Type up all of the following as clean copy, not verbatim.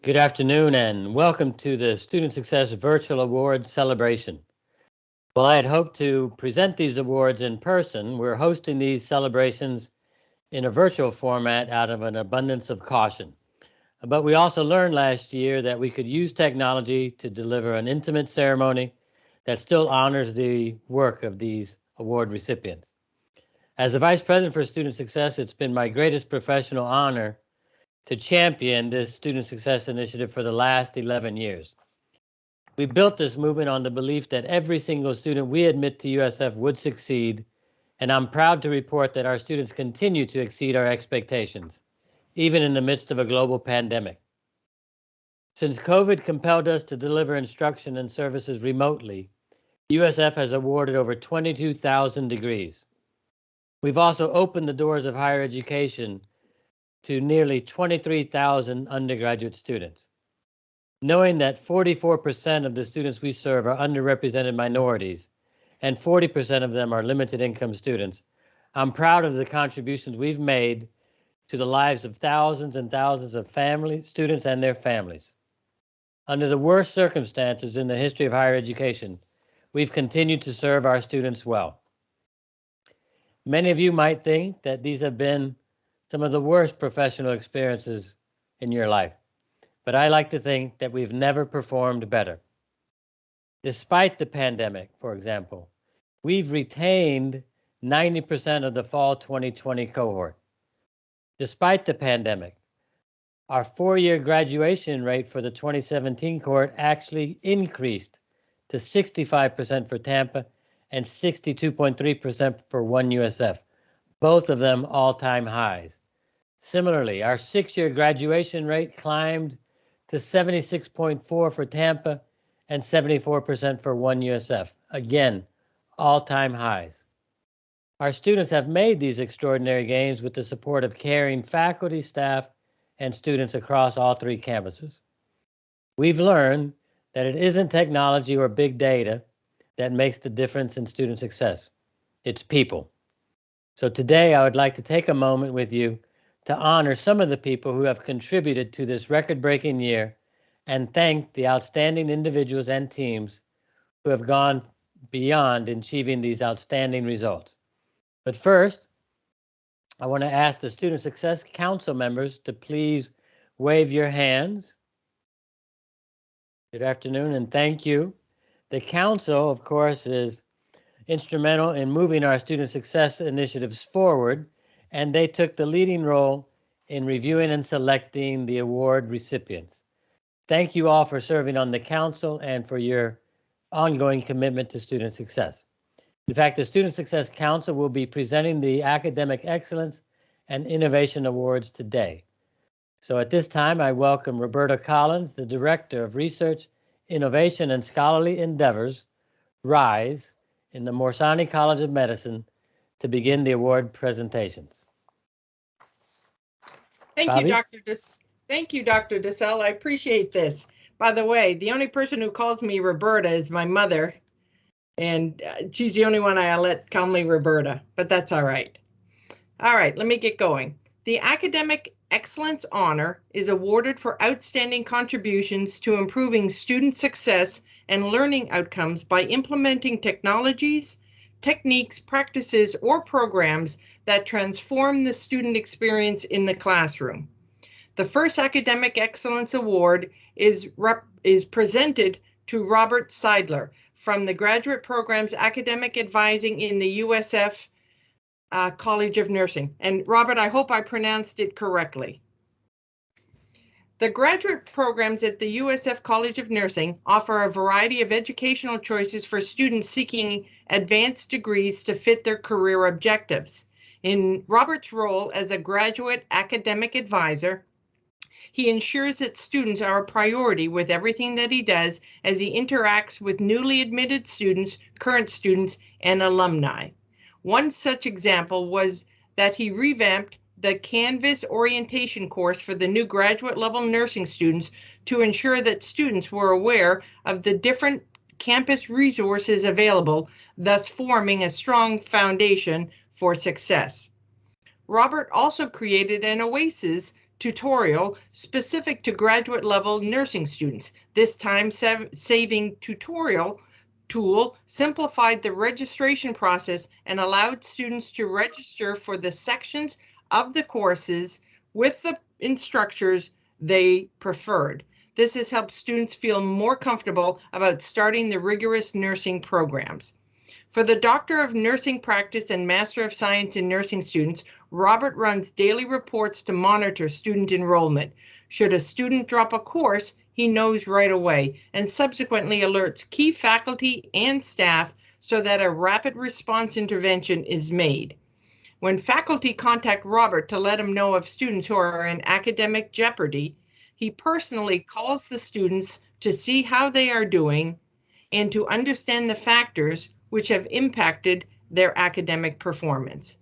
Good afternoon and welcome to the Student Success Virtual Awards celebration. While I had hoped to present these awards in person, we're hosting these celebrations in a virtual format out of an abundance of caution. But we also learned last year that we could use technology to deliver an intimate ceremony that still honors the work of these award recipients. As the Vice President for Student Success, it's been my greatest professional honor to champion this Student Success Initiative for the last 11 years. We built this movement on the belief that every single student we admit to USF would succeed, and I'm proud to report that our students continue to exceed our expectations, even in the midst of a global pandemic. Since COVID compelled us to deliver instruction and services remotely, USF has awarded over 22,000 degrees. We've also opened the doors of higher education to nearly 23,000 undergraduate students. Knowing that 44% of the students we serve are underrepresented minorities and 40% of them are limited income students, I'm proud of the contributions we've made to the lives of thousands and thousands of students and their families. Under the worst circumstances in the history of higher education, we've continued to serve our students well. Many of you might think that these have been some of the worst professional experiences in your life, but I like to think that we've never performed better. Despite the pandemic, for example, we've retained 90% of the fall 2020 cohort. Despite the pandemic, our four-year graduation rate for the 2017 cohort actually increased to 65% for Tampa and 62.3% for 1USF, both of them all-time highs. Similarly, our six-year graduation rate climbed to 76.4 for Tampa and 74% for 1USF. Again, all-time highs. Our students have made these extraordinary gains with the support of caring faculty, staff, and students across all three campuses. We've learned that it isn't technology or big data that makes the difference in student success. It's people. So today I would like to take a moment with you to honor some of the people who have contributed to this record-breaking year and thank the outstanding individuals and teams who have gone beyond achieving these outstanding results. But first, I want to ask the Student Success Council members to please wave your hands. Good afternoon and thank you. The Council, of course, is instrumental in moving our student success initiatives forward, and they took the leading role in reviewing and selecting the award recipients. Thank you all for serving on the Council and for your ongoing commitment to student success. In fact, the Student Success Council will be presenting the Academic Excellence and Innovation Awards today. So at this time, I welcome Roberta Collins, the Director of Research, Innovation, and Scholarly Endeavors, RISE, in the Morsani College of Medicine, to begin the award presentations. Thank you, Dr. Dosal. I appreciate this. By the way, the only person who calls me Roberta is my mother, and she's the only one I let call me Roberta, but that's all right. All right, let me get going. The Academic Excellence Honor is awarded for outstanding contributions to improving student success and learning outcomes by implementing technologies, techniques, practices, or programs that transform the student experience in the classroom. The first Academic Excellence Award is presented to Robert Seidler from the Graduate Programs Academic Advising in the USF College of Nursing. And Robert, I hope I pronounced it correctly. The graduate programs at the USF College of Nursing offer a variety of educational choices for students seeking advanced degrees to fit their career objectives. In Robert's role as a graduate academic advisor, he ensures that students are a priority with everything that he does as he interacts with newly admitted students, current students, and alumni. One such example was that he revamped the Canvas orientation course for the new graduate level nursing students to ensure that students were aware of the different campus resources available, thus forming a strong foundation for success. Robert also created an oasis tutorial specific to graduate level nursing students. This time-saving tutorial tool simplified the registration process and allowed students to register for the sections of the courses with the instructors they preferred. This has helped students feel more comfortable about starting the rigorous nursing programs. For the Doctor of Nursing Practice and Master of Science in Nursing students, Robert runs daily reports to monitor student enrollment. Should a student drop a course, he knows right away and subsequently alerts key faculty and staff so that a rapid response intervention is made. When faculty contact Robert to let him know of students who are in academic jeopardy, he personally calls the students to see how they are doing and to understand the factors which have impacted their academic performance.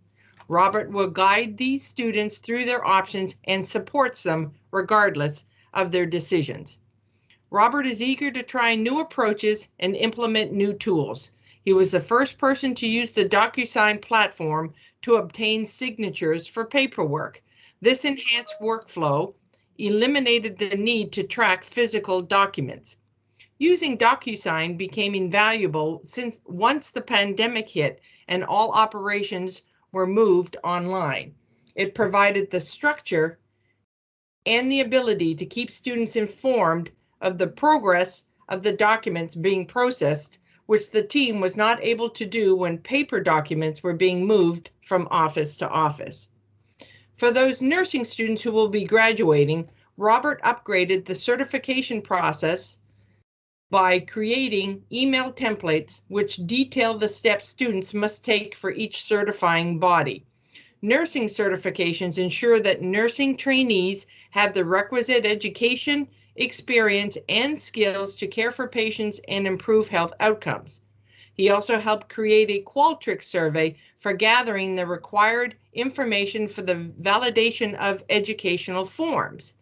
Robert will guide these students through their options and supports them regardless of their decisions. Robert is eager to try new approaches and implement new tools. He was the first person to use the DocuSign platform to obtain signatures for paperwork. This enhanced workflow eliminated the need to track physical documents. Using DocuSign became invaluable since once the pandemic hit and all operations were moved online. It provided the structure and the ability to keep students informed of the progress of the documents being processed, which the team was not able to do when paper documents were being moved from office to office. For those nursing students who will be graduating, Robert upgraded the certification process by creating email templates which detail the steps students must take for each certifying body. Nursing certifications ensure that nursing trainees have the requisite education, experience, and skills to care for patients and improve health outcomes. He also helped create a Qualtrics survey for gathering the required information for the validation of educational forms.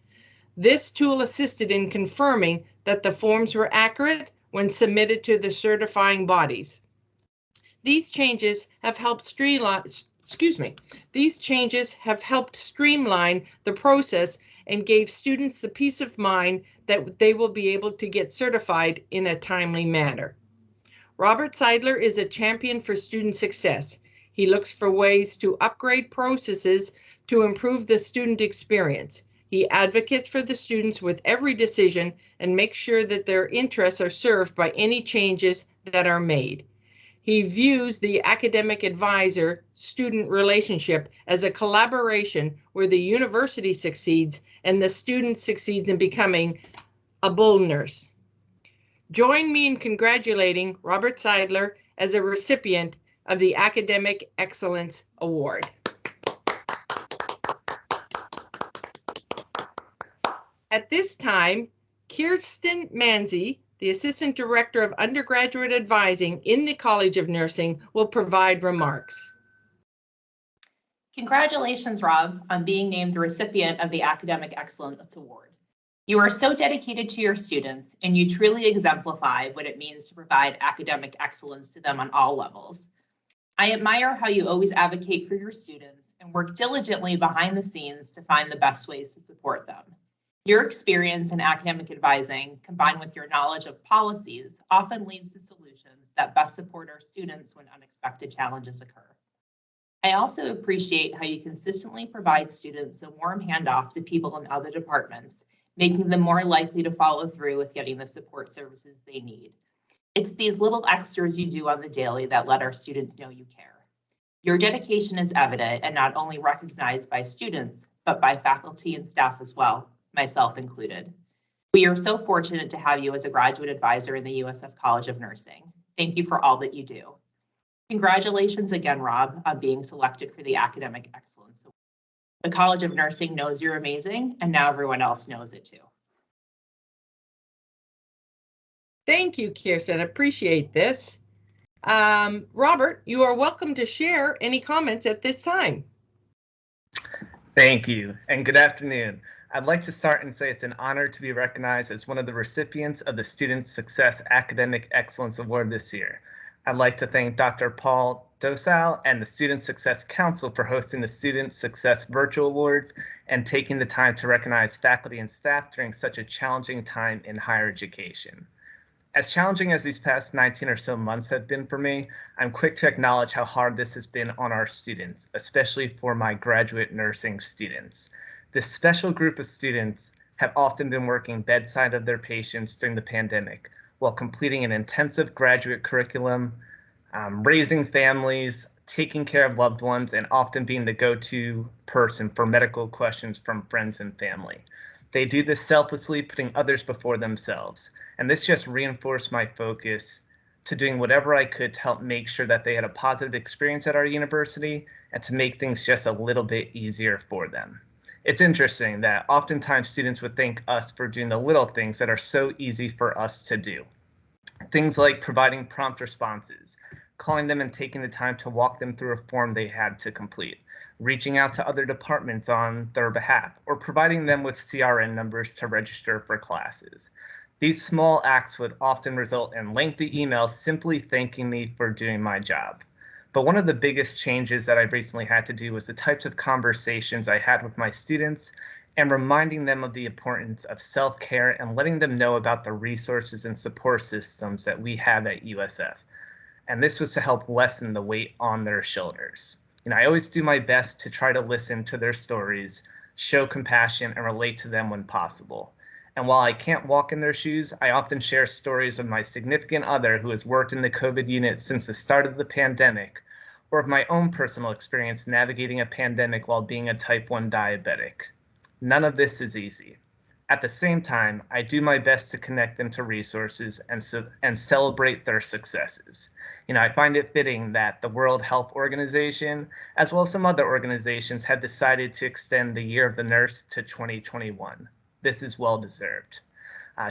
This tool assisted in confirming that the forms were accurate when submitted to the certifying bodies. These changes have helped streamline the process and gave students the peace of mind that they will be able to get certified in a timely manner. Robert Seidler is a champion for student success. He looks for ways to upgrade processes to improve the student experience. He advocates for the students with every decision and makes sure that their interests are served by any changes that are made. He views the academic advisor-student relationship as a collaboration where the university succeeds and the student succeeds in becoming a bull nurse. Join me in congratulating Robert Seidler as a recipient of the Academic Excellence Award. At this time, Kirsten Manzi, the Assistant Director of Undergraduate Advising in the College of Nursing, will provide remarks. Congratulations, Rob, on being named the recipient of the Academic Excellence Award. You are so dedicated to your students, and you truly exemplify what it means to provide academic excellence to them on all levels. I admire how you always advocate for your students and work diligently behind the scenes to find the best ways to support them. Your experience in academic advising, combined with your knowledge of policies, often leads to solutions that best support our students when unexpected challenges occur. I also appreciate how you consistently provide students a warm handoff to people in other departments, making them more likely to follow through with getting the support services they need. It's these little extras you do on the daily that let our students know you care. Your dedication is evident and not only recognized by students, but by faculty and staff as well, myself included. We are so fortunate to have you as a graduate advisor in the USF College of Nursing. Thank you for all that you do. Congratulations again, Rob, on being selected for the Academic Excellence Award. The College of Nursing knows you're amazing, and now everyone else knows it too. Thank you, Kirsten. Appreciate this. Robert, you are welcome to share any comments at this time. Thank you, and good afternoon. I'd like to start and say it's an honor to be recognized as one of the recipients of the Student Success Academic Excellence Award this year. I'd like to thank Dr. Paul Dosal and the Student Success Council for hosting the Student Success Virtual Awards and taking the time to recognize faculty and staff during such a challenging time in higher education. As challenging as these past 19 or so months have been for me, I'm quick to acknowledge how hard this has been on our students, especially for my graduate nursing students. This special group of students have often been working bedside of their patients during the pandemic while completing an intensive graduate curriculum, raising families, taking care of loved ones, and often being the go-to person for medical questions from friends and family. They do this selflessly, putting others before themselves. And this just reinforced my focus to doing whatever I could to help make sure that they had a positive experience at our university and to make things just a little bit easier for them. It's interesting that oftentimes students would thank us for doing the little things that are so easy for us to do. Things like providing prompt responses, calling them and taking the time to walk them through a form they had to complete, reaching out to other departments on their behalf, or providing them with CRN numbers to register for classes. These small acts would often result in lengthy emails simply thanking me for doing my job. But one of the biggest changes that I've recently had to do was the types of conversations I had with my students and reminding them of the importance of self-care and letting them know about the resources and support systems that we have at USF. And this was to help lessen the weight on their shoulders. I always do my best to try to listen to their stories, show compassion, and relate to them when possible. And while I can't walk in their shoes, I often share stories of my significant other who has worked in the COVID unit since the start of the pandemic, or of my own personal experience navigating a pandemic while being a type 1 diabetic. None of this is easy. At the same time, I do my best to connect them to resources and celebrate their successes. I find it fitting that the World Health Organization, as well as some other organizations, have decided to extend the Year of the Nurse to 2021. This is well deserved.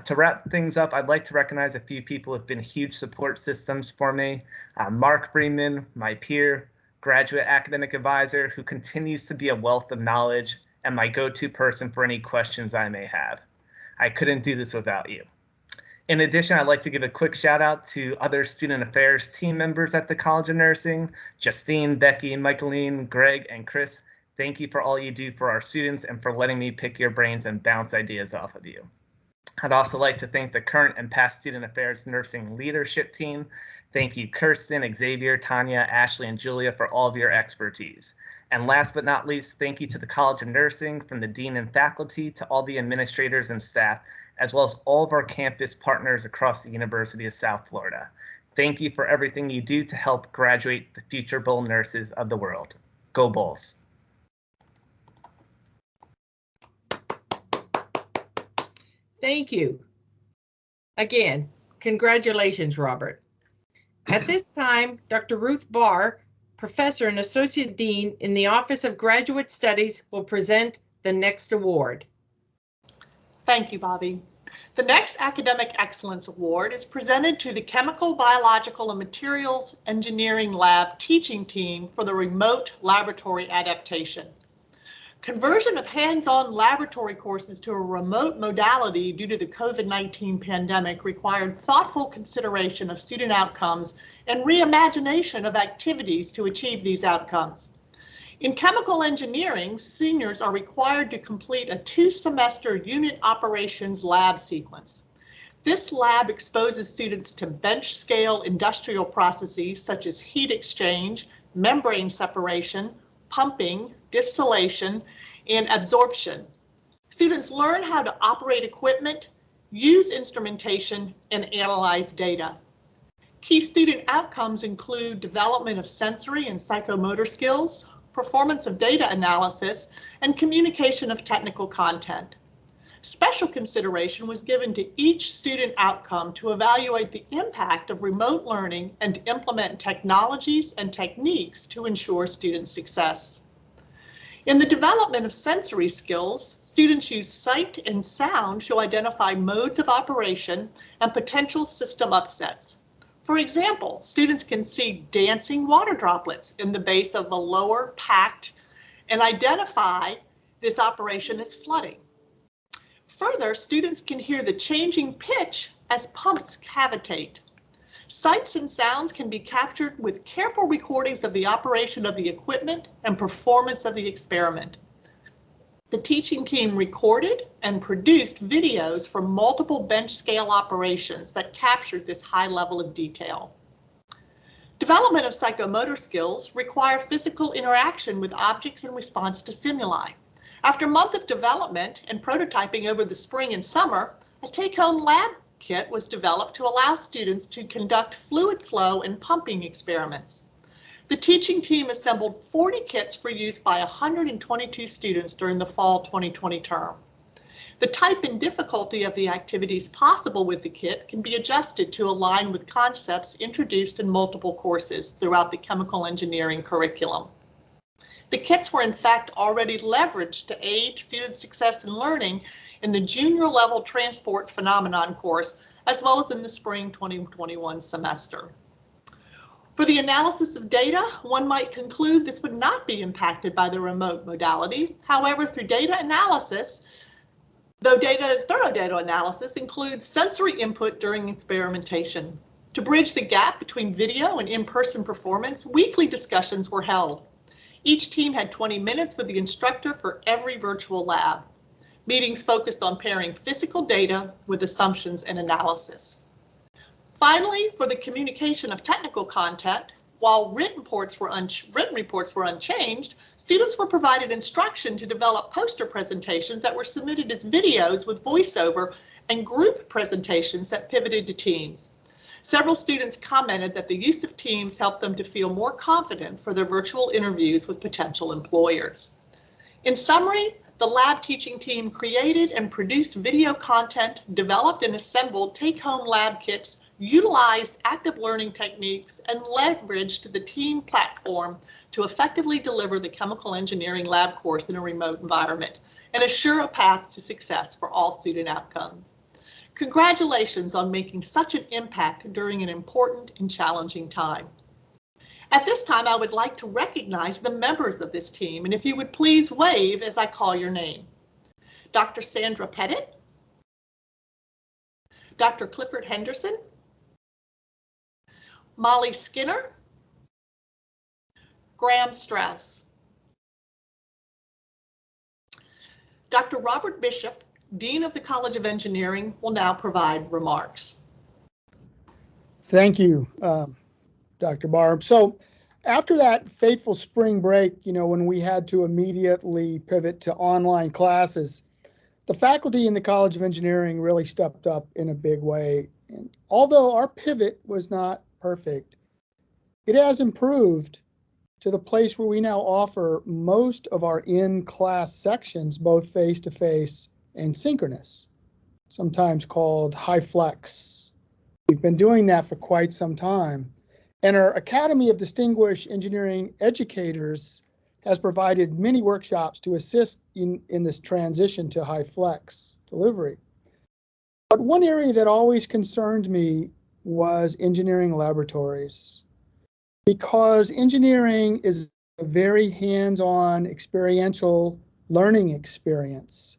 To wrap things up, I'd like to recognize a few people who have been huge support systems for me. Mark Freeman, my peer, graduate academic advisor, who continues to be a wealth of knowledge and my go-to person for any questions I may have. I couldn't do this without you. In addition, I'd like to give a quick shout out to other student affairs team members at the College of Nursing, Justine, Becky, Michaeline, Greg, and Chris. Thank you for all you do for our students and for letting me pick your brains and bounce ideas off of you. I'd also like to thank the current and past Student Affairs Nursing leadership team. Thank you, Kirsten, Xavier, Tanya, Ashley, and Julia for all of your expertise. And last but not least, thank you to the College of Nursing, from the dean and faculty to all the administrators and staff, as well as all of our campus partners across the University of South Florida. Thank you for everything you do to help graduate the future Bull nurses of the world. Go Bulls. Thank you. Again, congratulations, Robert. At this time, Dr. Ruth Barr, Professor and Associate Dean in the Office of Graduate Studies, will present the next award. Thank you, Bobby. The next Academic Excellence Award is presented to the Chemical, Biological, and Materials Engineering Lab teaching team for the remote laboratory adaptation. Conversion of hands-on laboratory courses to a remote modality due to the COVID-19 pandemic required thoughtful consideration of student outcomes and reimagination of activities to achieve these outcomes. In chemical engineering, seniors are required to complete a 2-semester unit operations lab sequence. This lab exposes students to bench scale industrial processes such as heat exchange, membrane separation, pumping, distillation, and absorption. Students learn how to operate equipment, use instrumentation, and analyze data. Key student outcomes include development of sensory and psychomotor skills, performance of data analysis, and communication of technical content. Special consideration was given to each student outcome to evaluate the impact of remote learning and to implement technologies and techniques to ensure student success. In the development of sensory skills, students use sight and sound to identify modes of operation and potential system upsets. For example, students can see dancing water droplets in the base of a lower packed and identify this operation as flooding. Further, students can hear the changing pitch as pumps cavitate. Sights and sounds can be captured with careful recordings of the operation of the equipment and performance of the experiment. The teaching team recorded and produced videos from multiple bench scale operations that captured this high level of detail. Development of psychomotor skills require physical interaction with objects in response to stimuli. After a month of development and prototyping over the spring and summer, a take-home lab kit was developed to allow students to conduct fluid flow and pumping experiments. The teaching team assembled 40 kits for use by 122 students during the fall 2020 term. The type and difficulty of the activities possible with the kit can be adjusted to align with concepts introduced in multiple courses throughout the chemical engineering curriculum. The kits were in fact already leveraged to aid student success and learning in the junior level transport phenomenon course, as well as in the spring 2021 semester. For the analysis of data, one might conclude this would not be impacted by the remote modality. However, through data analysis, thorough data analysis includes sensory input during experimentation. To bridge the gap between video and in-person performance, weekly discussions were held. Each team had 20 minutes with the instructor for every virtual lab. Meetings focused on pairing physical data with assumptions and analysis. Finally, for the communication of technical content, while written reports were unchanged, students were provided instruction to develop poster presentations that were submitted as videos with voiceover and group presentations that pivoted to teams. Several students commented that the use of Teams helped them to feel more confident for their virtual interviews with potential employers. In summary, the lab teaching team created and produced video content, developed and assembled take-home lab kits, utilized active learning techniques, and leveraged the team platform to effectively deliver the chemical engineering lab course in a remote environment and assure a path to success for all student outcomes. Congratulations on making such an impact during an important and challenging time. At this time, I would like to recognize the members of this team, and if you would please wave as I call your name. Dr. Sandra Pettit, Dr. Clifford Henderson, Molly Skinner, Graham Strauss. Dr. Robert Bishop, Dean of the College of Engineering, will now provide remarks. Thank you, Dr. Barb. So after that fateful spring break, when we had to immediately pivot to online classes, the faculty in the College of Engineering really stepped up in a big way. And although our pivot was not perfect, it has improved to the place where we now offer most of our in-class sections, both face-to-face and synchronous, sometimes called high flex. We've been doing that for quite some time. And our Academy of Distinguished Engineering Educators has provided many workshops to assist in this transition to high flex delivery. But one area that always concerned me was engineering laboratories, because engineering is a very hands-on experiential learning experience.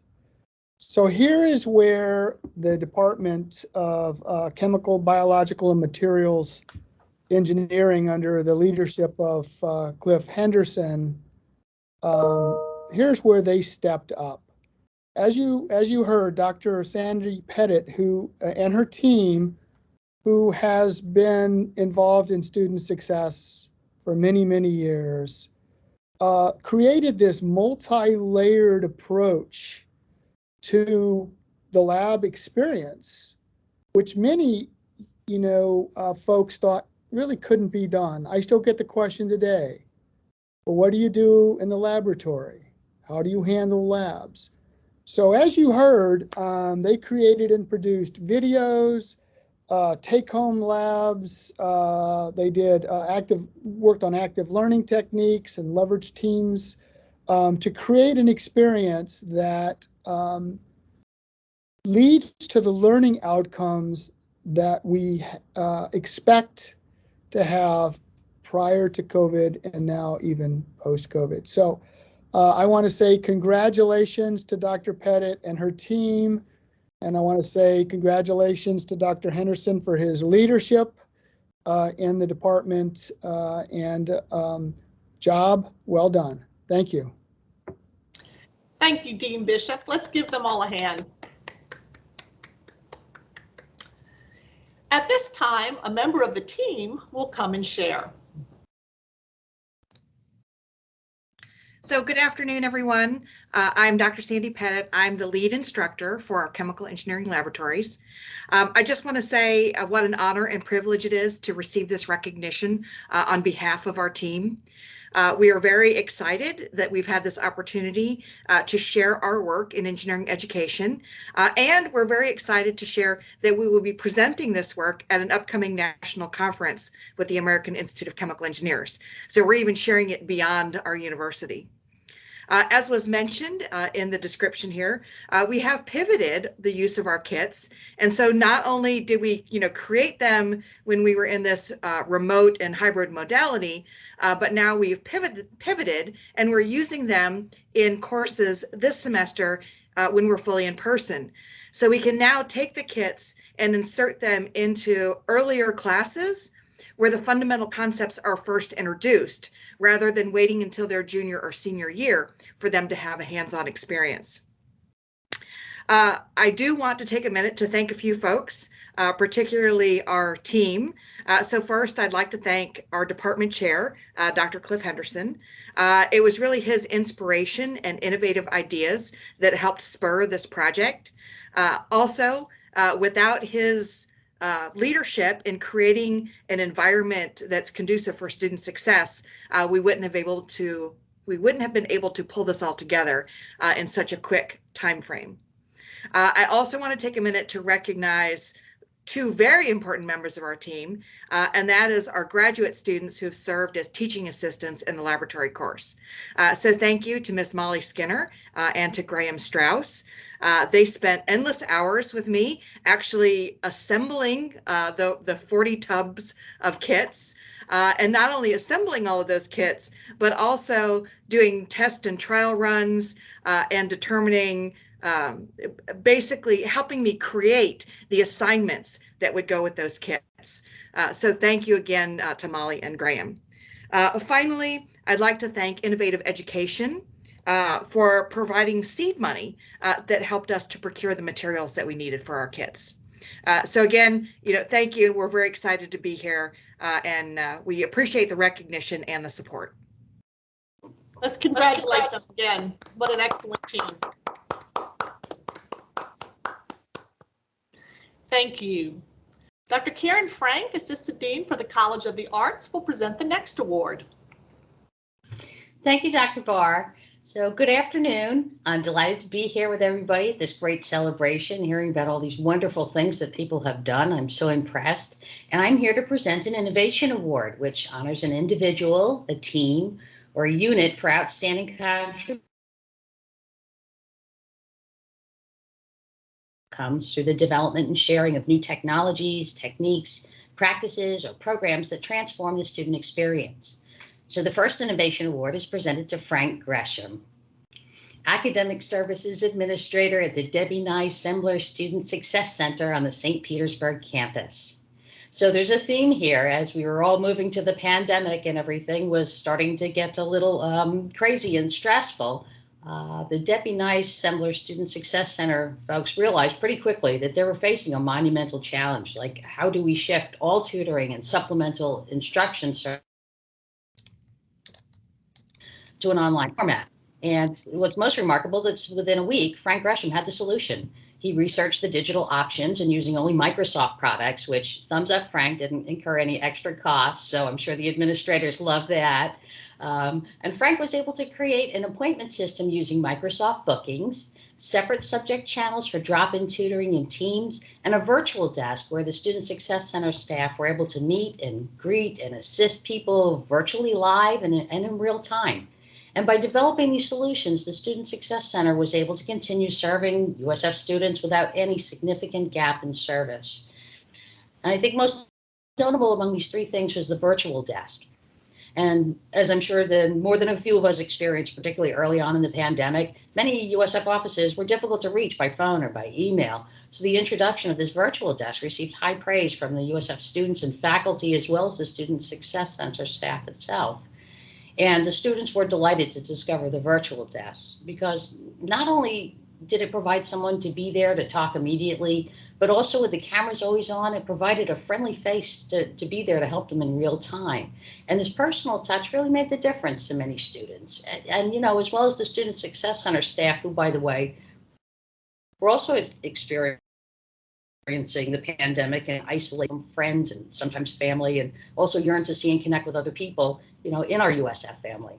So here is where the Department of Chemical, Biological, and Materials Engineering, under the leadership of Cliff Henderson, here's where they stepped up. As you heard, Dr. Sandy Pettit, and her team, who has been involved in student success for many, many years, created this multi-layered approach to the lab experience, which many, folks thought really couldn't be done. I still get the question today, well, what do you do in the laboratory? How do you handle labs? So as you heard, they created and produced videos, take-home labs. They did worked on active learning techniques and leveraged teams to create an experience that leads to the learning outcomes that we expect to have prior to COVID and now even post-COVID. So I want to say congratulations to Dr. Pettit and her team. And I want to say congratulations to Dr. Henderson for his leadership in the department, and job well done. Thank you. Thank you, Dean Bishop. Let's give them all a hand. At this time, a member of the team will come and share. So good afternoon, everyone. I'm Dr. Sandy Pettit. I'm the lead instructor for our chemical engineering laboratories. I just want to say what an honor and privilege it is to receive this recognition on behalf of our team. We are very excited that we've had this opportunity to share our work in engineering education, and we're very excited to share that we will be presenting this work at an upcoming national conference with the American Institute of Chemical Engineers. So we're even sharing it beyond our university. As was mentioned in the description here, we have pivoted the use of our kits. And so not only did we create them when we were in this remote and hybrid modality, but now we've pivoted and we're using them in courses this semester when we're fully in person. So we can now take the kits and insert them into earlier classes where the fundamental concepts are first introduced, rather than waiting until their junior or senior year for them to have a hands-on experience. I do want to take a minute to thank a few folks, particularly our team. So first, I'd like to thank our department chair, Dr. Cliff Henderson. It was really his inspiration and innovative ideas that helped spur this project. Also, without his leadership in creating an environment that's conducive for student success, we wouldn't have been able to pull this all together in such a quick time frame. I also want to take a minute to recognize two very important members of our team, and that is our graduate students who have served as teaching assistants in the laboratory course. So thank you to Ms. Molly Skinner and to Graham Strauss. They spent endless hours with me actually assembling the 40 tubs of kits, and not only assembling all of those kits, but also doing test and trial runs and determining, basically helping me create the assignments that would go with those kits. So thank you again to Molly and Graham. Finally, I'd like to thank Innovative Education for providing seed money that helped us to procure the materials that we needed for our kits. So again, thank you. We're very excited to be here, and we appreciate the recognition and the support. Let's congratulate them again. What an excellent team. Thank you. Dr. Karen Frank, Assistant Dean for the College of the Arts, will present the next award. Thank you, Dr. Barr. So good afternoon. I'm delighted to be here with everybody at this great celebration, hearing about all these wonderful things that people have done. I'm so impressed. And I'm here to present an Innovation Award, which honors an individual, a team, or a unit for outstanding contributions. Comes through the development and sharing of new technologies, techniques, practices, or programs that transform the student experience. So the first Innovation Award is presented to Frank Gresham, Academic Services Administrator at the Debbie Nye Sembler Student Success Center on the St. Petersburg campus. So there's a theme here as we were all moving to the pandemic and everything was starting to get a little crazy and stressful. The Debbie Nye Sembler Student Success Center folks realized pretty quickly that they were facing a monumental challenge. Like, how do we shift all tutoring and supplemental instruction to an online format? And what's most remarkable, that's within a week, Frank Gresham had the solution. He researched the digital options and using only Microsoft products, which thumbs up Frank, didn't incur any extra costs. So I'm sure the administrators love that. And Frank was able to create an appointment system using Microsoft Bookings, separate subject channels for drop-in tutoring in teams, and a virtual desk where the Student Success Center staff were able to meet and greet and assist people virtually live and in real time. And by developing these solutions, the Student Success Center was able to continue serving USF students without any significant gap in service. And I think most notable among these three things was the virtual desk. And as I'm sure more than a few of us experienced, particularly early on in the pandemic, many USF offices were difficult to reach by phone or by email. So the introduction of this virtual desk received high praise from the USF students and faculty, as well as the Student Success Center staff itself. And the students were delighted to discover the virtual desk because not only did it provide someone to be there to talk immediately, but also with the cameras always on, it provided a friendly face to be there to help them in real time. And this personal touch really made the difference to many students. And you know, as well as the Student Success Center staff, who, by the way, were also experiencing the pandemic and isolate from friends and sometimes family, and also yearn to see and connect with other people, you know, in our USF family.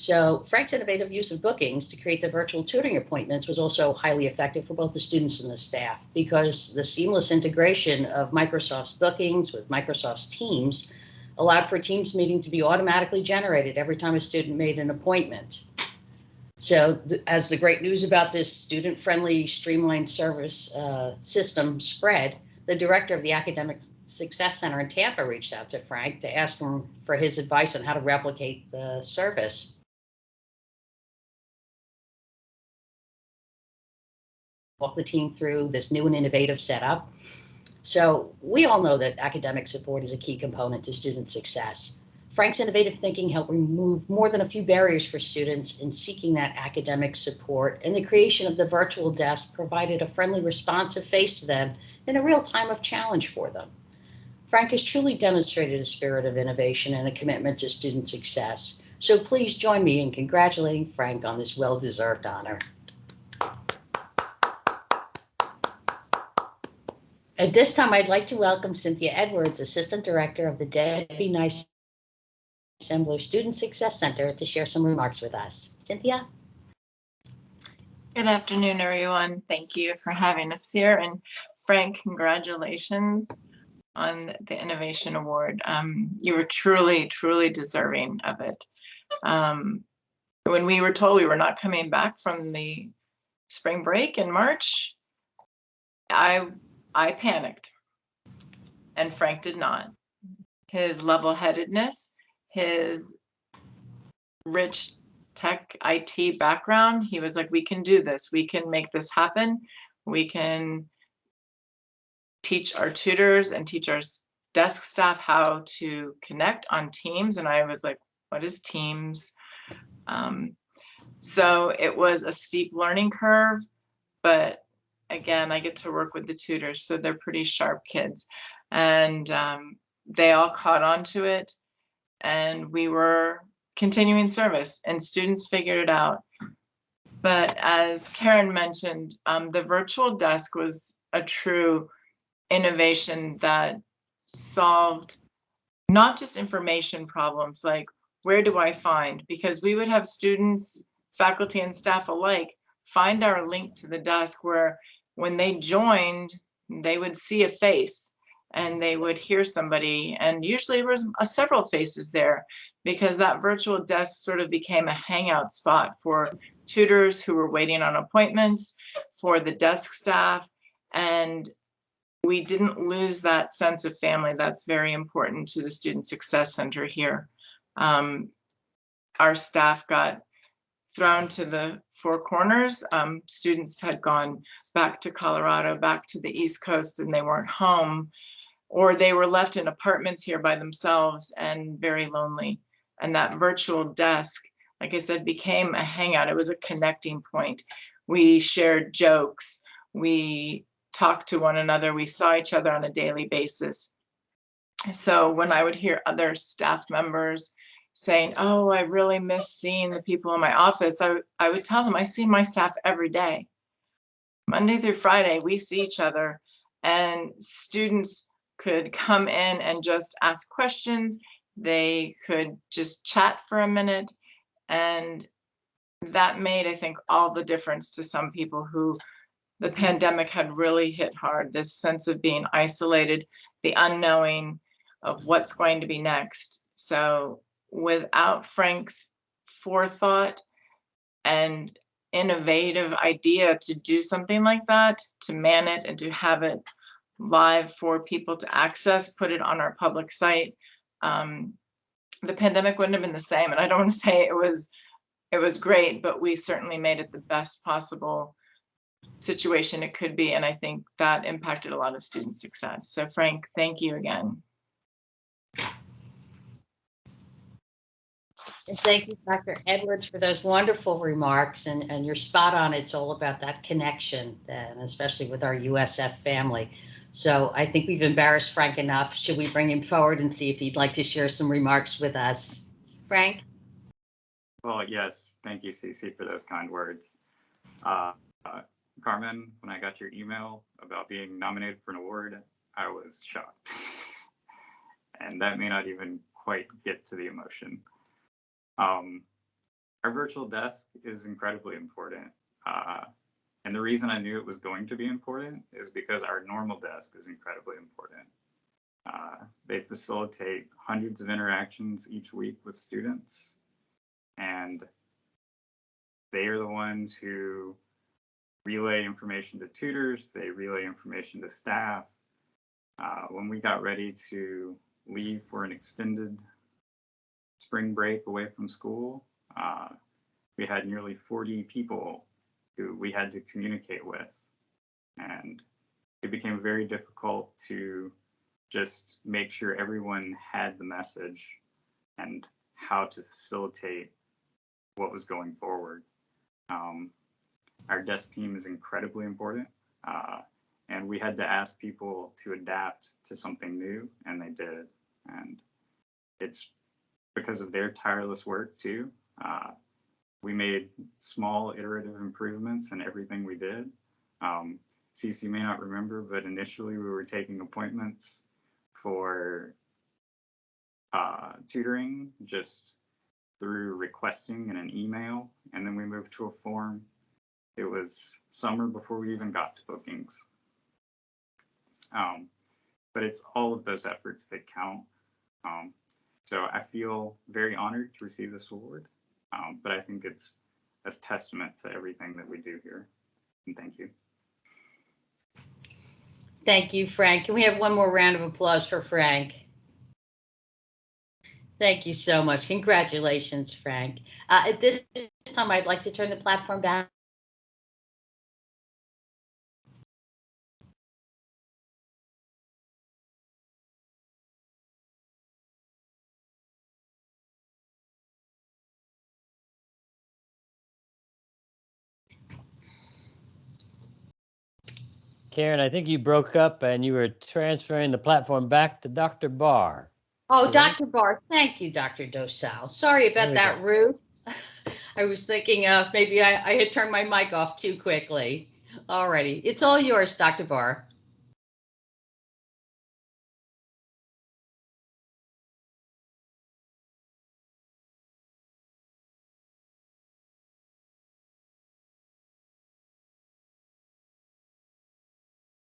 So Frank's innovative use of bookings to create the virtual tutoring appointments was also highly effective for both the students and the staff, because the seamless integration of Microsoft's bookings with Microsoft's Teams allowed for a Teams meeting to be automatically generated every time a student made an appointment. So as the great news about this student-friendly, streamlined service system spread, the director of the Academic Success Center in Tampa reached out to Frank to ask him for his advice on how to replicate the service. Walk the team through this new and innovative setup. So we all know that academic support is a key component to student success. Frank's innovative thinking helped remove more than a few barriers for students in seeking that academic support, and the creation of the virtual desk provided a friendly, responsive face to them in a real time of challenge for them. Frank has truly demonstrated a spirit of innovation and a commitment to student success. So please join me in congratulating Frank on this well-deserved honor. At this time, I'd like to welcome Cynthia Edwards, Assistant Director of the Debbie Nice Assembler Student Success Center, to share some remarks with us. Cynthia? Good afternoon, everyone. Thank you for having us here. And Frank, congratulations on the Innovation Award. You were truly, truly deserving of it. When we were told we were not coming back from the spring break in March, I panicked, and Frank did not. His level-headedness, his rich tech IT background, he was like, we can do this. We can make this happen. We can teach our tutors and teach our desk staff how to connect on Teams. And I was like, what is Teams? So it was a steep learning curve, but again, I get to work with the tutors, so they're pretty sharp kids. And they all caught on to it, and we were continuing service, and students figured it out. But as Karen mentioned, the virtual desk was a true innovation that solved not just information problems like, where do I find? Because we would have students, faculty, and staff alike find our link to the desk, where when they joined, they would see a face and they would hear somebody, and usually there was several faces there, because that virtual desk sort of became a hangout spot for tutors who were waiting on appointments, for the desk staff, and we didn't lose that sense of family that's very important to the Student Success Center here. Our staff got thrown to the four corners. Students had gone back to Colorado, back to the East Coast, and they weren't home, or they were left in apartments here by themselves and very lonely. And that virtual desk, like I said, became a hangout. It was a connecting point. We shared jokes. We talked to one another. We saw each other on a daily basis. So when I would hear other staff members saying, oh, I really miss seeing the people in my office, I would tell them, I see my staff every day. Monday through Friday, we see each other, and students could come in and just ask questions. They could just chat for a minute. And that made, I think, all the difference to some people who the pandemic had really hit hard, this sense of being isolated, the unknowing of what's going to be next. So without Frank's forethought and innovative idea to do something like that, to man it and to have it live for people to access, put it on our public site, the pandemic wouldn't have been the same. And I don't want to say it was great, but we certainly made it the best possible situation it could be. And I think that impacted a lot of student success. So Frank, thank you again. And thank you, Dr. Edwards, for those wonderful remarks. And you're spot on. It's all about that connection, and especially with our USF family. So I think we've embarrassed Frank enough. Should we bring him forward and see if he'd like to share some remarks with us? Frank? Well, yes. Thank you, Cece, for those kind words. Carmen, when I got your email about being nominated for an award, I was shocked. And that may not even quite get to the emotion. Our virtual desk is incredibly important. And the reason I knew it was going to be important is because our normal desk is incredibly important. They facilitate hundreds of interactions each week with students. And they are the ones who relay information to tutors, they relay information to staff. When we got ready to leave for an extended spring break away from school, we had nearly 40 people who we had to communicate with. And it became very difficult to just make sure everyone had the message and how to facilitate what was going forward. Our desk team is incredibly important, and we had to ask people to adapt to something new, and they did. And it's because of their tireless work too. We made small iterative improvements in everything we did. Cece may not remember, but initially we were taking appointments for tutoring just through requesting in an email, and then we moved to a form. It was summer before we even got to bookings. But it's all of those efforts that count. So I feel very honored to receive this award, but I think it's a testament to everything that we do here. And thank you. Thank you, Frank. Can we have one more round of applause for Frank? Thank you so much. Congratulations, Frank. At this time, I'd like to turn the platform back. Karen, I think you broke up and you were transferring the platform back to Dr. Barr. Oh, Dr. Barr, thank you, Dr. Dosal. Sorry about that, Ruth. I was thinking maybe I had turned my mic off too quickly. All righty. It's all yours, Dr. Barr.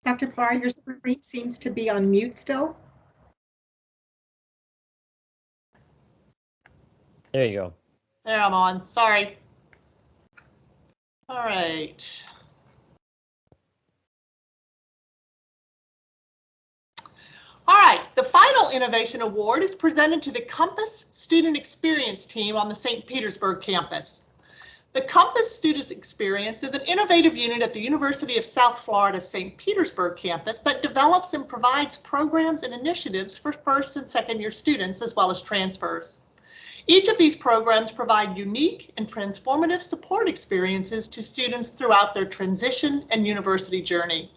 Dr. Barr, your screen seems to be on mute still. There you go. There, I'm on. Sorry. All right. All right, the final Innovation Award is presented to the Compass Student Experience team on the St. Petersburg campus. The Compass Student Experience is an innovative unit at the University of South Florida's St. Petersburg campus that develops and provides programs and initiatives for first and second year students as well as transfers. Each of these programs provide unique and transformative support experiences to students throughout their transition and university journey.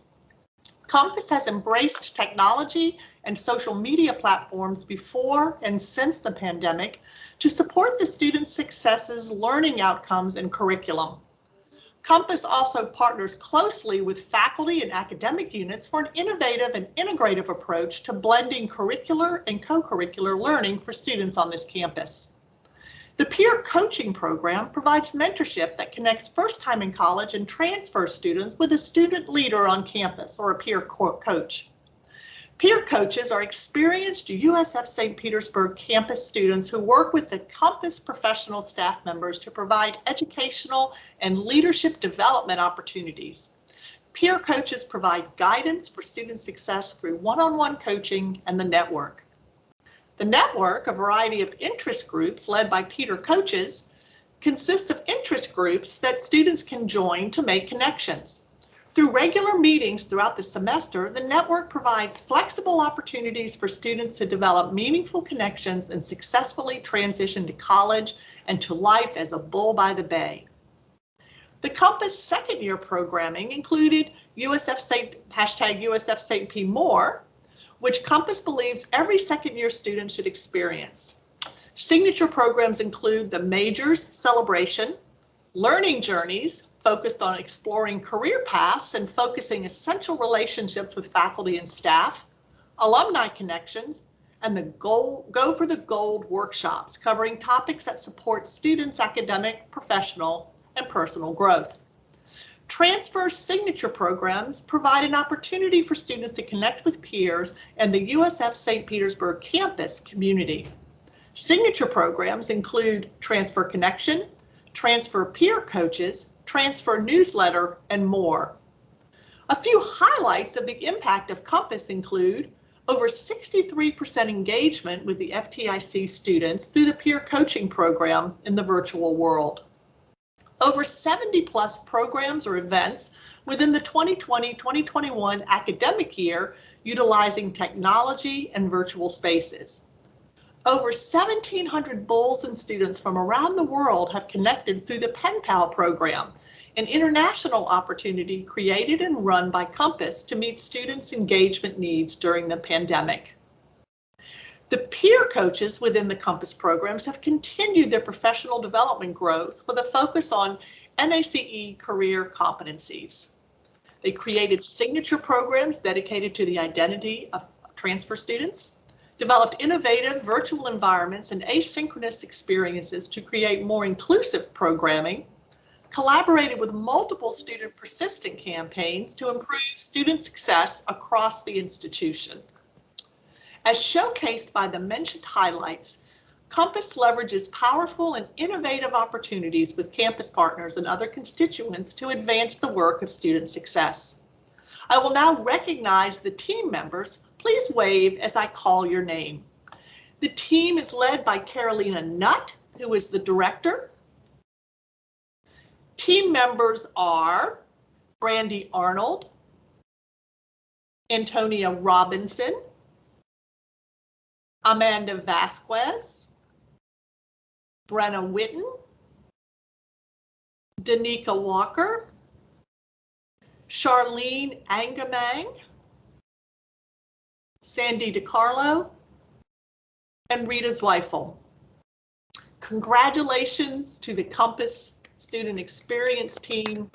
Compass has embraced technology and social media platforms before and since the pandemic to support the students' successes, learning outcomes, and curriculum. Compass also partners closely with faculty and academic units for an innovative and integrative approach to blending curricular and co-curricular learning for students on this campus. The peer coaching program provides mentorship that connects first-time in college and transfer students with a student leader on campus or a peer coach. Peer coaches are experienced USF St. Petersburg campus students who work with the Compass professional staff members to provide educational and leadership development opportunities. Peer coaches provide guidance for student success through one-on-one coaching and the network. The network, a variety of interest groups led by peer coaches, consists of interest groups that students can join to make connections. Through regular meetings throughout the semester, the network provides flexible opportunities for students to develop meaningful connections and successfully transition to college and to life as a bull by the bay. The Compass second year programming included USF St. P. More, which Compass believes every second year student should experience. Signature programs include the Majors Celebration, Learning Journeys, focused on exploring career paths and focusing essential relationships with faculty and staff, Alumni Connections, and the Go for the Gold workshops, covering topics that support students' academic, professional, and personal growth. Transfer signature programs provide an opportunity for students to connect with peers and the USF St. Petersburg campus community. Signature programs include Transfer Connection, Transfer Peer Coaches, Transfer Newsletter, and more. A few highlights of the impact of Compass include over 63% engagement with the FTIC students through the peer coaching program in the virtual world. Over 70+ programs or events within the 2020-2021 academic year utilizing technology and virtual spaces. Over 1,700 bulls and students from around the world have connected through the Pen Pal program, an international opportunity created and run by Compass to meet students' engagement needs during the pandemic. The peer coaches within the Compass programs have continued their professional development growth with a focus on NACE career competencies. They created signature programs dedicated to the identity of transfer students, developed innovative virtual environments and asynchronous experiences to create more inclusive programming, collaborated with multiple student persistent campaigns to improve student success across the institution. As showcased by the mentioned highlights, Compass leverages powerful and innovative opportunities with campus partners and other constituents to advance the work of student success. I will now recognize the team members. Please wave as I call your name. The team is led by Carolina Nutt, who is the director. Team members are Brandy Arnold, Antonia Robinson, Amanda Vasquez, Brenna Witten, Danica Walker, Charlene Angamang, Sandy DiCarlo, and Rita Zweifel. Congratulations to the Compass Student Experience team.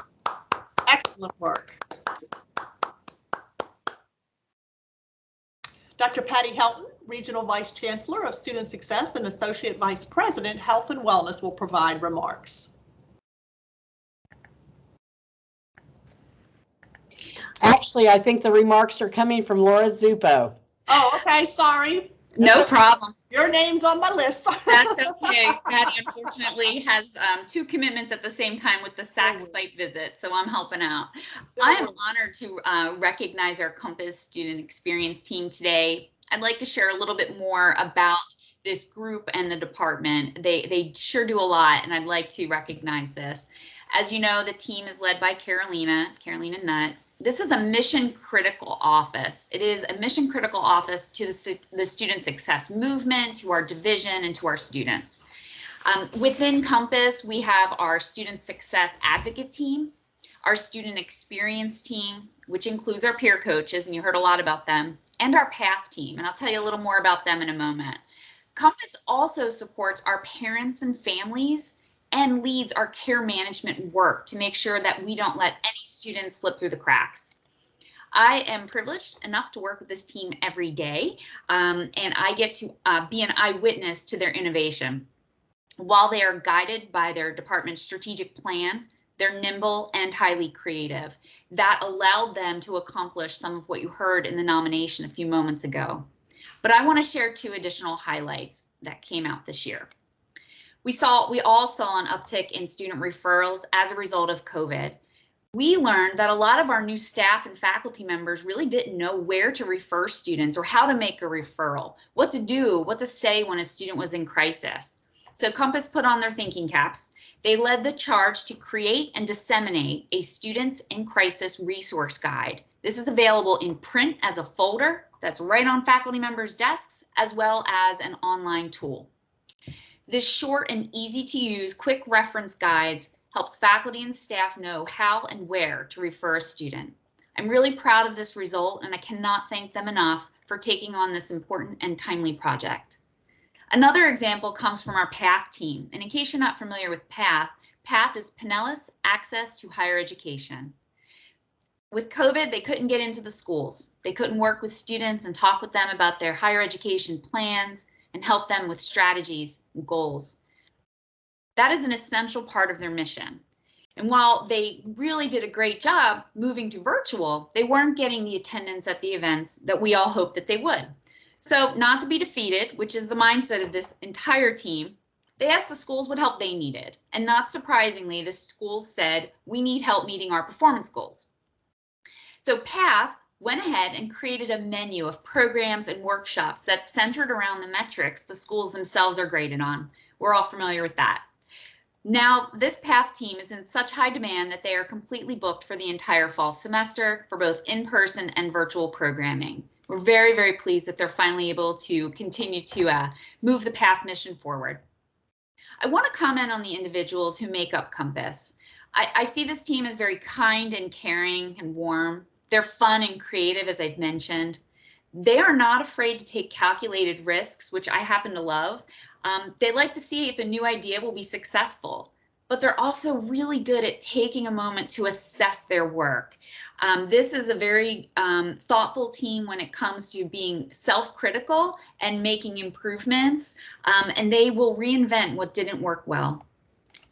Excellent work. Dr. Patty Helton, Regional Vice Chancellor of Student Success and Associate Vice President, Health and Wellness, will provide remarks. Actually, I think the remarks are coming from Laura Zupo. Oh, okay, sorry. No problem. Your name's on my list. That's okay. Patty unfortunately has two commitments at the same time with the SAC site visit, so I'm helping out. I am honored to recognize our Compass Student Experience team today. I'd like to share a little bit more about this group and the department. They sure do a lot, and I'd like to recognize this. As you know, the team is led by Carolina Nutt. This is a mission critical office. It is a mission critical office to the student success movement, to our division, and to our students. Within Compass, we have our student success advocate team, our student experience team, which includes our peer coaches, and you heard a lot about them, and our PATH team, and I'll tell you a little more about them in a moment. Compass also supports our parents and families and leads our care management work to make sure that we don't let any students slip through the cracks. I am privileged enough to work with this team every day, and I get to be an eyewitness to their innovation. While they are guided by their department's strategic plan, they're nimble and highly creative. That allowed them to accomplish some of what you heard in the nomination a few moments ago. But I want to share two additional highlights that came out this year. We all saw an uptick in student referrals as a result of COVID. We learned that a lot of our new staff and faculty members really didn't know where to refer students or how to make a referral, what to do, what to say when a student was in crisis. So Compass put on their thinking caps. They led the charge to create and disseminate a Students in Crisis resource guide. This is available in print as a folder that's right on faculty members' desks, as well as an online tool. This short and easy to use quick reference guides helps faculty and staff know how and where to refer a student. I'm really proud of this result, and I cannot thank them enough for taking on this important and timely project. Another example comes from our PATH team. And in case you're not familiar with PATH, PATH is Pinellas Access to Higher Education. With COVID, they couldn't get into the schools. They couldn't work with students and talk with them about their higher education plans and help them with strategies and goals. That is an essential part of their mission. And while they really did a great job moving to virtual, they weren't getting the attendance at the events that we all hoped that they would. So not to be defeated, which is the mindset of this entire team, they asked the schools what help they needed. And not surprisingly, the schools said, we need help meeting our performance goals. So PATH went ahead and created a menu of programs and workshops that centered around the metrics the schools themselves are graded on. We're all familiar with that. Now, this PATH team is in such high demand that they are completely booked for the entire fall semester for both in-person and virtual programming. We're very, very pleased that they're finally able to continue to move the PATH mission forward. I want to comment on the individuals who make up Compass. I see this team as very kind and caring and warm. They're fun and creative, as I've mentioned. They are not afraid to take calculated risks, which I happen to love. They like to see if a new idea will be successful, but they're also really good at taking a moment to assess their work. This is a very thoughtful team when it comes to being self-critical and making improvements, and they will reinvent what didn't work well.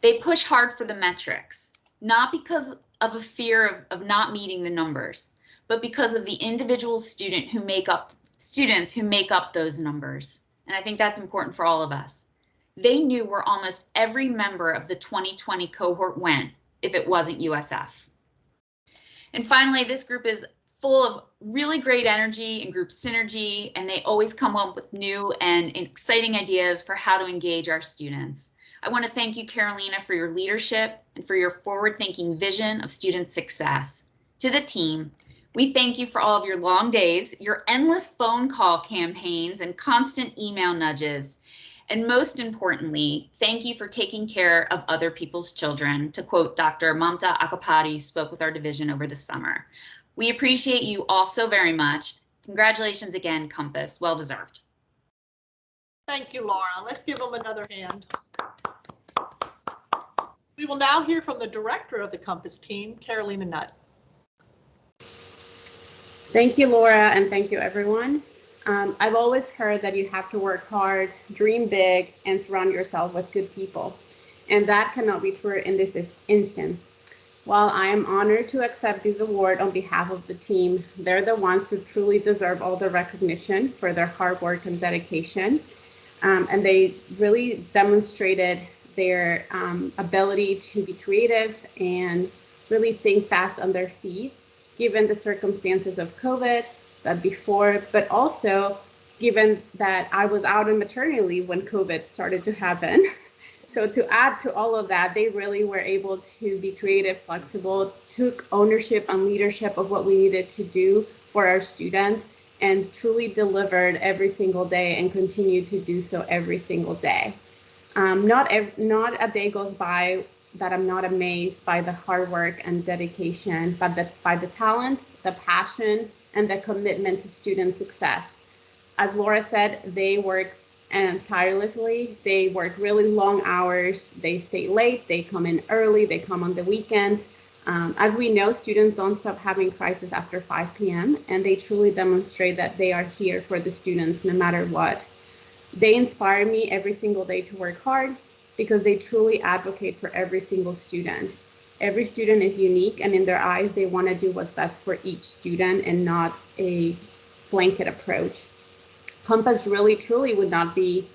They push hard for the metrics, not because of a fear of not meeting the numbers, but because of the individual students who make up those numbers. And I think that's important for all of us. They knew where almost every member of the 2020 cohort went if it wasn't USF. And finally, this group is full of really great energy and group synergy, and they always come up with new and exciting ideas for how to engage our students. I want to thank you, Carolina, for your leadership and for your forward-thinking vision of student success. To the team, we thank you for all of your long days, your endless phone call campaigns, and constant email nudges. And most importantly, thank you for taking care of other people's children, to quote Dr. Mamta Akapati, who spoke with our division over the summer. We appreciate you all so very much. Congratulations again, Compass. Well deserved. Thank you, Laura. Let's give them another hand. We will now hear from the director of the Compass team, Carolina Nutt. Thank you, Laura, and thank you, everyone. I've always heard that you have to work hard, dream big, and surround yourself with good people. And that cannot be true in this instance. While I am honored to accept this award on behalf of the team, they're the ones who truly deserve all the recognition for their hard work and dedication. And they really demonstrated their ability to be creative and really think fast on their feet, given the circumstances of COVID, but also given that I was out on maternity leave when COVID started to happen. So to add to all of that, they really were able to be creative, flexible, took ownership and leadership of what we needed to do for our students, and truly delivered every single day and continue to do so every single day. Not a day goes by that I'm not amazed by the hard work and dedication, but by the talent, the passion, and the commitment to student success. As Laura said, they work tirelessly. They work really long hours. They stay late. They come in early. They come on the weekends. As we know, students don't stop having crisis after 5 p.m. and they truly demonstrate that they are here for the students no matter what. They inspire me every single day to work hard because they truly advocate for every single student. Every student is unique, and in their eyes, they want to do what's best for each student and not a blanket approach. Compass really, truly would not be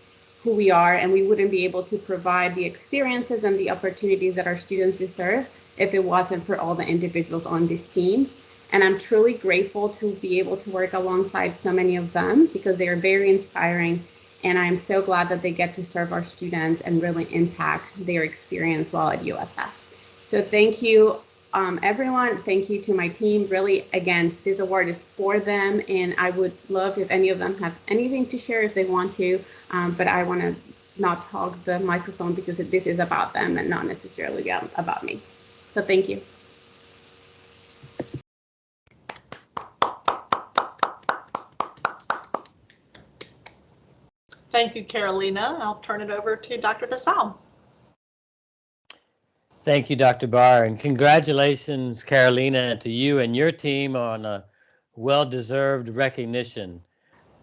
who we are, and we wouldn't be able to provide the experiences and the opportunities that our students deserve if it wasn't for all the individuals on this team. And I'm truly grateful to be able to work alongside so many of them because they are very inspiring. And I'm so glad that they get to serve our students and really impact their experience while at USF. So thank you, everyone. Thank you to my team. Really, again, this award is for them. And I would love if any of them have anything to share if they want to. But I want to not hog the microphone because this is about them and not necessarily about me. So thank you. Thank you, Carolina. I'll turn it over to Dr. Dosal. Thank you, Dr. Barr, and congratulations, Carolina, to you and your team on a well-deserved recognition.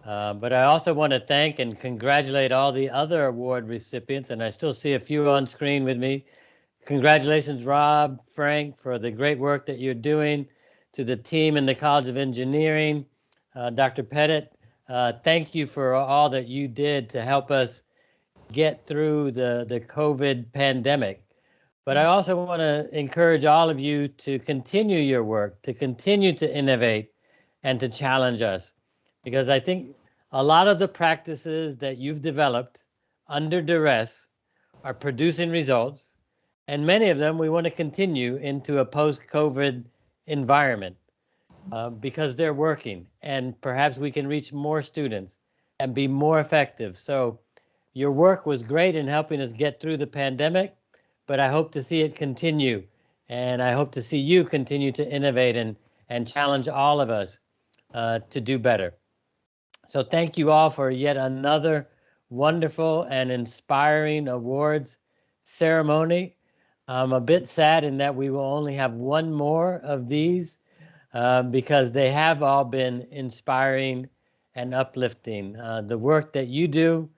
But I also want to thank and congratulate all the other award recipients, and I still see a few on screen with me. Congratulations, Rob, Frank, for the great work that you're doing. To the team in the College of Engineering, Dr. Pettit, thank you for all that you did to help us get through the COVID pandemic. But I also want to encourage all of you to continue your work, to continue to innovate and to challenge us. Because I think a lot of the practices that you've developed under duress are producing results. And many of them we want to continue into a post-COVID environment because they're working. And perhaps we can reach more students and be more effective. So your work was great in helping us get through the pandemic, but I hope to see it continue. And I hope to see you continue to innovate and challenge all of us to do better. So thank you all for yet another wonderful and inspiring awards ceremony. I'm a bit sad in that we will only have one more of these because they have all been inspiring and uplifting. The work that you do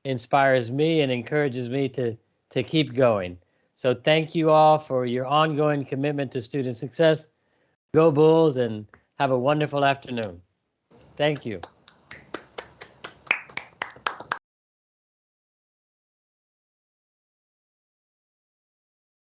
inspires me and encourages me to keep going. So thank you all for your ongoing commitment to student success. Go Bulls and have a wonderful afternoon. Thank you.